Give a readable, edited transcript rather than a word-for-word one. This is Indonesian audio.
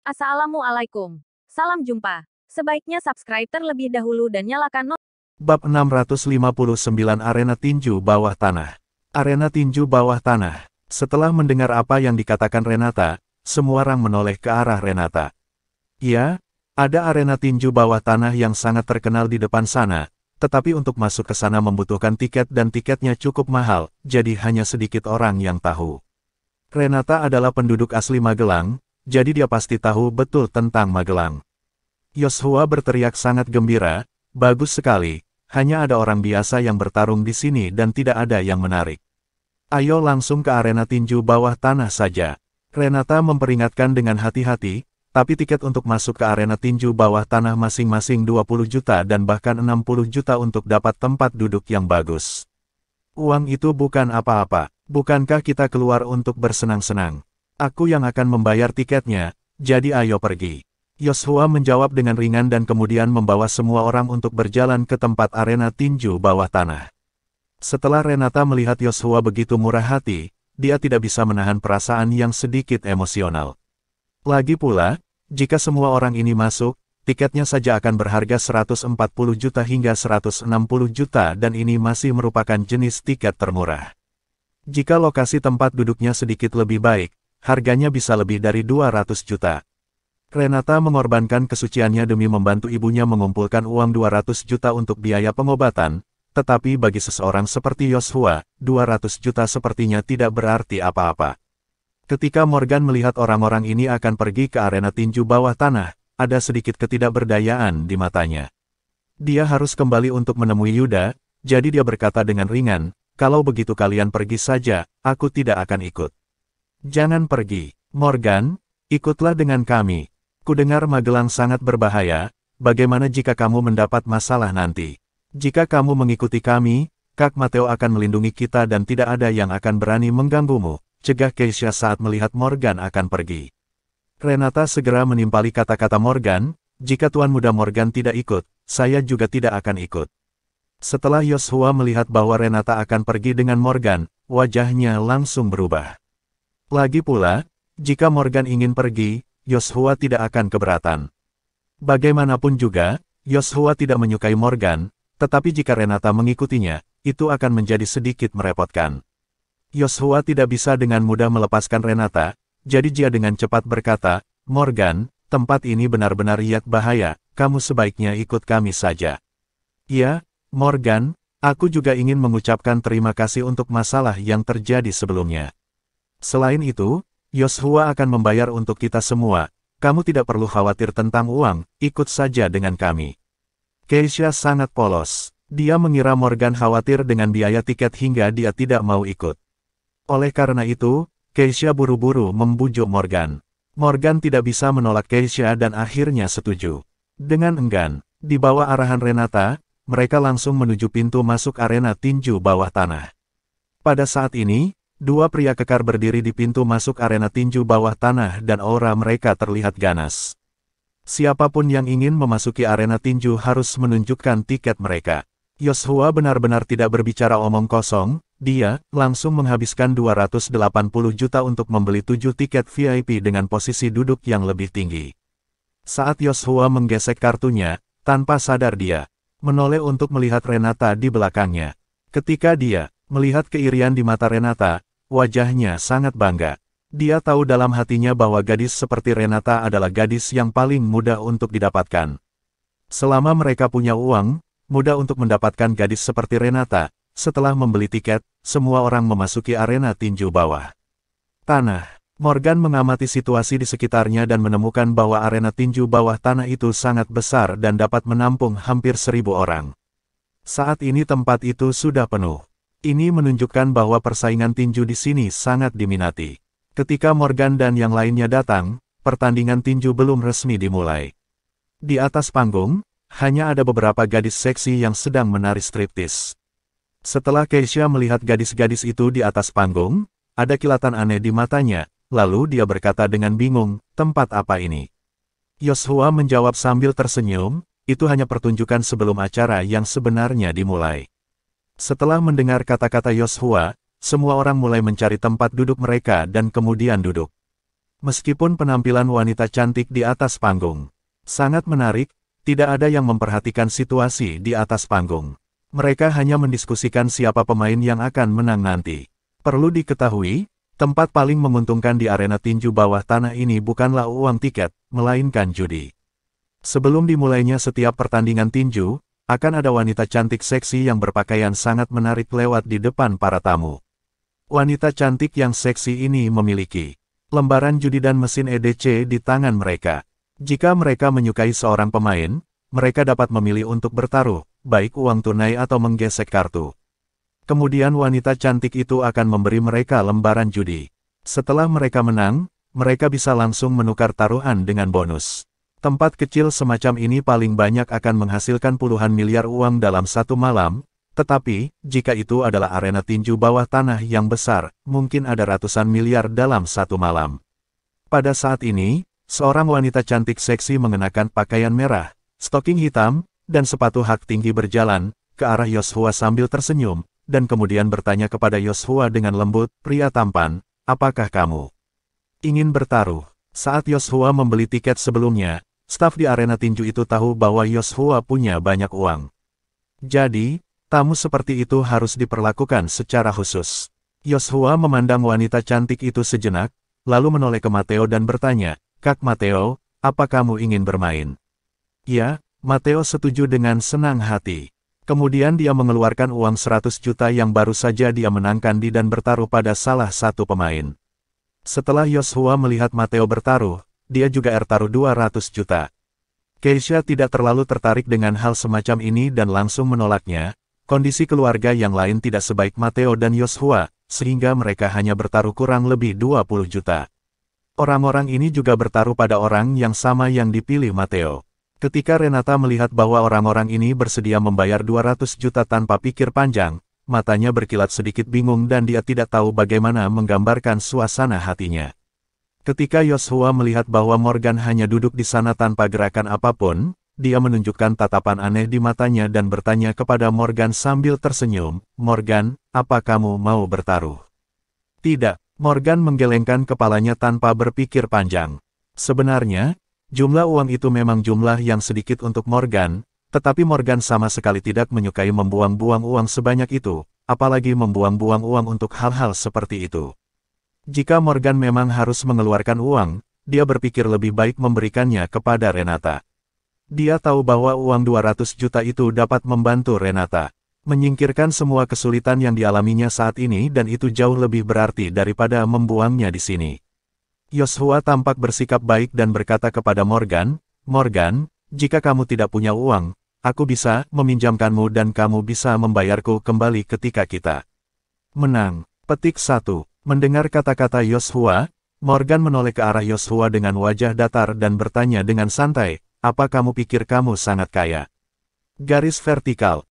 Assalamualaikum. Salam jumpa. Sebaiknya subscribe terlebih dahulu dan nyalakan Bab 659 Arena Tinju Bawah Tanah. Arena Tinju Bawah Tanah. Setelah mendengar apa yang dikatakan Renata, semua orang menoleh ke arah Renata. Ya, ada arena tinju bawah tanah yang sangat terkenal di depan sana, tetapi untuk masuk ke sana membutuhkan tiket dan tiketnya cukup mahal, jadi hanya sedikit orang yang tahu. Renata adalah penduduk asli Magelang, jadi dia pasti tahu betul tentang Magelang. Yoshua berteriak sangat gembira, "Bagus sekali, hanya ada orang biasa yang bertarung di sini dan tidak ada yang menarik. Ayo langsung ke arena tinju bawah tanah saja." Renata memperingatkan dengan hati-hati, tapi tiket untuk masuk ke arena tinju bawah tanah masing-masing 20 juta dan bahkan 60 juta untuk dapat tempat duduk yang bagus. Uang itu bukan apa-apa, bukankah kita keluar untuk bersenang-senang? Aku yang akan membayar tiketnya, jadi ayo pergi. Yoshua menjawab dengan ringan dan kemudian membawa semua orang untuk berjalan ke tempat arena tinju bawah tanah. Setelah Renata melihat Yoshua begitu murah hati, dia tidak bisa menahan perasaan yang sedikit emosional. Lagi pula, jika semua orang ini masuk, tiketnya saja akan berharga 140 juta hingga 160 juta dan ini masih merupakan jenis tiket termurah. Jika lokasi tempat duduknya sedikit lebih baik, harganya bisa lebih dari 200 juta. Renata mengorbankan kesuciannya demi membantu ibunya mengumpulkan uang 200 juta untuk biaya pengobatan, tetapi bagi seseorang seperti Yoshua, 200 juta sepertinya tidak berarti apa-apa. Ketika Morgan melihat orang-orang ini akan pergi ke arena tinju bawah tanah, ada sedikit ketidakberdayaan di matanya. Dia harus kembali untuk menemui Yuda, jadi dia berkata dengan ringan, "Kalau begitu kalian pergi saja, aku tidak akan ikut." "Jangan pergi, Morgan, ikutlah dengan kami. Kudengar Magelang sangat berbahaya, bagaimana jika kamu mendapat masalah nanti? Jika kamu mengikuti kami, Kak Mateo akan melindungi kita dan tidak ada yang akan berani mengganggumu," cegah Keisha saat melihat Morgan akan pergi. Renata segera menimpali kata-kata Morgan, "Jika Tuan Muda Morgan tidak ikut, saya juga tidak akan ikut." Setelah Yoshua melihat bahwa Renata akan pergi dengan Morgan, wajahnya langsung berubah. Lagi pula, jika Morgan ingin pergi, Yoshua tidak akan keberatan. Bagaimanapun juga, Yoshua tidak menyukai Morgan, tetapi jika Renata mengikutinya, itu akan menjadi sedikit merepotkan. Yoshua tidak bisa dengan mudah melepaskan Renata, jadi dia dengan cepat berkata, "Morgan, tempat ini benar-benar riak bahaya, kamu sebaiknya ikut kami saja." "Ya, Morgan, aku juga ingin mengucapkan terima kasih untuk masalah yang terjadi sebelumnya. Selain itu, Yoshua akan membayar untuk kita semua, kamu tidak perlu khawatir tentang uang, ikut saja dengan kami." Keisha sangat polos, dia mengira Morgan khawatir dengan biaya tiket hingga dia tidak mau ikut. Oleh karena itu, Keisha buru-buru membujuk Morgan. Morgan tidak bisa menolak Keisha dan akhirnya setuju. Dengan enggan, di bawah arahan Renata, mereka langsung menuju pintu masuk arena tinju bawah tanah. Pada saat ini, dua pria kekar berdiri di pintu masuk arena tinju bawah tanah dan aura mereka terlihat ganas. Siapapun yang ingin memasuki arena tinju harus menunjukkan tiket mereka. Yoshua benar-benar tidak berbicara omong kosong, dia langsung menghabiskan 280 juta untuk membeli 7 tiket VIP dengan posisi duduk yang lebih tinggi. Saat Yoshua menggesek kartunya, tanpa sadar dia menoleh untuk melihat Renata di belakangnya. Ketika dia melihat keirian di mata Renata, wajahnya sangat bangga. Dia tahu dalam hatinya bahwa gadis seperti Renata adalah gadis yang paling mudah untuk didapatkan. Selama mereka punya uang, mudah untuk mendapatkan gadis seperti Renata. Setelah membeli tiket, semua orang memasuki arena tinju bawah tanah. Morgan mengamati situasi di sekitarnya dan menemukan bahwa arena tinju bawah tanah itu sangat besar dan dapat menampung hampir 1.000 orang. Saat ini tempat itu sudah penuh. Ini menunjukkan bahwa persaingan tinju di sini sangat diminati. Ketika Morgan dan yang lainnya datang, pertandingan tinju belum resmi dimulai. Di atas panggung, hanya ada beberapa gadis seksi yang sedang menari striptis. Setelah Keisha melihat gadis-gadis itu di atas panggung, ada kilatan aneh di matanya, lalu dia berkata dengan bingung, "Tempat apa ini?" Yoshua menjawab sambil tersenyum, "Itu hanya pertunjukan sebelum acara yang sebenarnya dimulai." Setelah mendengar kata-kata Yoshua, semua orang mulai mencari tempat duduk mereka dan kemudian duduk. Meskipun penampilan wanita cantik di atas panggung sangat menarik, tidak ada yang memperhatikan situasi di atas panggung. Mereka hanya mendiskusikan siapa pemain yang akan menang nanti. Perlu diketahui, tempat paling menguntungkan di arena tinju bawah tanah ini bukanlah uang tiket, melainkan judi. Sebelum dimulainya setiap pertandingan tinju, akan ada wanita cantik seksi yang berpakaian sangat menarik lewat di depan para tamu. Wanita cantik yang seksi ini memiliki lembaran judi dan mesin EDC di tangan mereka. Jika mereka menyukai seorang pemain, mereka dapat memilih untuk bertaruh, baik uang tunai atau menggesek kartu. Kemudian wanita cantik itu akan memberi mereka lembaran judi. Setelah mereka menang, mereka bisa langsung menukar taruhan dengan bonus. Tempat kecil semacam ini paling banyak akan menghasilkan puluhan miliar uang dalam satu malam, tetapi, jika itu adalah arena tinju bawah tanah yang besar, mungkin ada ratusan miliar dalam satu malam. Pada saat ini, seorang wanita cantik seksi mengenakan pakaian merah, stoking hitam, dan sepatu hak tinggi berjalan ke arah Yoshua sambil tersenyum, dan kemudian bertanya kepada Yoshua dengan lembut, "Pria tampan, apakah kamu ingin bertaruh?" Saat Yoshua membeli tiket sebelumnya, staf di arena tinju itu tahu bahwa Yoshua punya banyak uang. Jadi, tamu seperti itu harus diperlakukan secara khusus. Yoshua memandang wanita cantik itu sejenak, lalu menoleh ke Matteo dan bertanya, "Kak Matteo, apa kamu ingin bermain?" "Ya," Matteo setuju dengan senang hati. Kemudian dia mengeluarkan uang 100 juta yang baru saja dia menangkan dan bertaruh pada salah satu pemain. Setelah Yoshua melihat Matteo bertaruh, dia juga taruh 200 juta. Keisha tidak terlalu tertarik dengan hal semacam ini dan langsung menolaknya. Kondisi keluarga yang lain tidak sebaik Matteo dan Yoshua, sehingga mereka hanya bertaruh kurang lebih 20 juta. Orang-orang ini juga bertaruh pada orang yang sama yang dipilih Matteo. Ketika Renata melihat bahwa orang-orang ini bersedia membayar 200 juta tanpa pikir panjang, matanya berkilat sedikit bingung dan dia tidak tahu bagaimana menggambarkan suasana hatinya. Ketika Yoshua melihat bahwa Morgan hanya duduk di sana tanpa gerakan apapun, dia menunjukkan tatapan aneh di matanya dan bertanya kepada Morgan sambil tersenyum, "Morgan, apa kamu mau bertaruh?" "Tidak." Morgan menggelengkan kepalanya tanpa berpikir panjang. Sebenarnya, jumlah uang itu memang jumlah yang sedikit untuk Morgan, tetapi Morgan sama sekali tidak menyukai membuang-buang uang sebanyak itu, apalagi membuang-buang uang untuk hal-hal seperti itu. Jika Morgan memang harus mengeluarkan uang, dia berpikir lebih baik memberikannya kepada Renata. Dia tahu bahwa uang 200 juta itu dapat membantu Renata menyingkirkan semua kesulitan yang dialaminya saat ini dan itu jauh lebih berarti daripada membuangnya di sini. Yoshua tampak bersikap baik dan berkata kepada Morgan, "Morgan, jika kamu tidak punya uang, aku bisa meminjamkanmu dan kamu bisa membayarku kembali ketika kita menang." Petik 1. Mendengar kata-kata Yoshua, Morgan menoleh ke arah Yoshua dengan wajah datar dan bertanya dengan santai, "Apa kamu pikir kamu sangat kaya?" Garis vertikal.